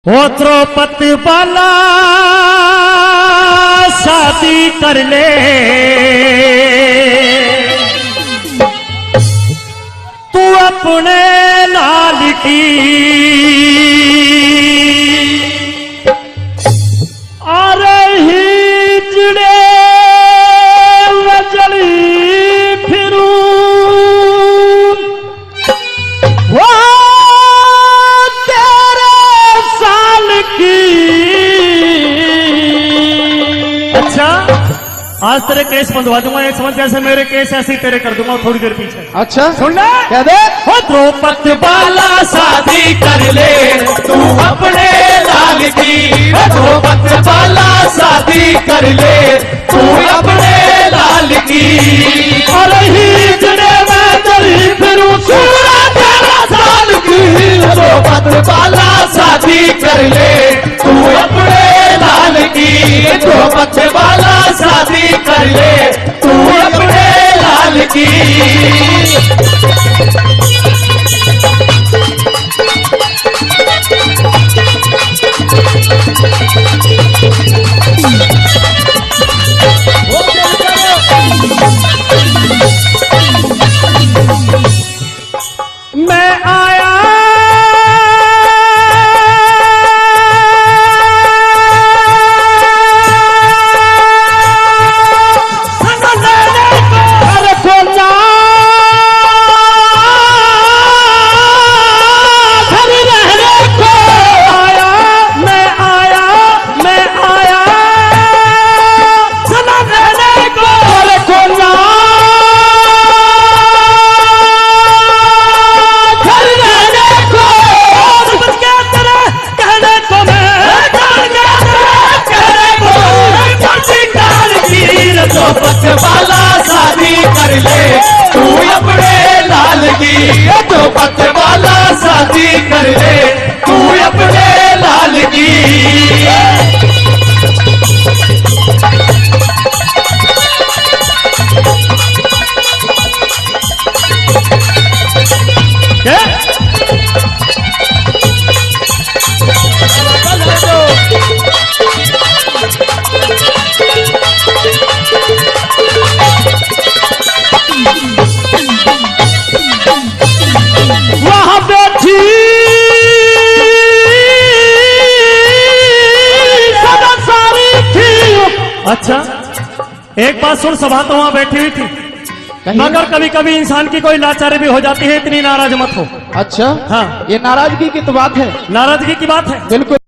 हो द्रौपदी बाला शादी कर ले, तू अपने लाल की अरे हिजड़े वजली फिरू वो तेरे साल की। अच्छा आज तेरे केस बंधवा दूंगा, एक समझ जैसे मेरे केस ऐसे ही तेरे कर दूंगा थोड़ी देर पीछे। अच्छा सुन ले क्या दे? हो द्रौपदी बाला शादी कर ले, तू अपने लाल की। द्रौपदी बाला शादी कर ले, तू अपने लाल की। अरे हिजड़े में चली फिरूं सूरा तेरा साल की। द्रौपदी बाला शादी कर ले, तू अपने लाल की। द्रौपदी बाला शादी कर ले, तू अपने लाल की। मैं आया घर को जा, घर रहने को आया। मैं आया सदा रहने को। घर को जा द्रौपदी बाला शादी कर ले, तू अपने लाल की। द्रौपदी बाला शादी कर ले, तू अपने लाल की। वहां बैठी सदा सारी थी। अच्छा एक बात सुन, सभा तो वहां बैठी हुई थी, मगर कभी कभी इंसान की कोई लाचारी भी हो जाती है, इतनी नाराज मत हो। अच्छा हाँ ये नाराजगी की तो बात है, नाराजगी की बात है बिल्कुल।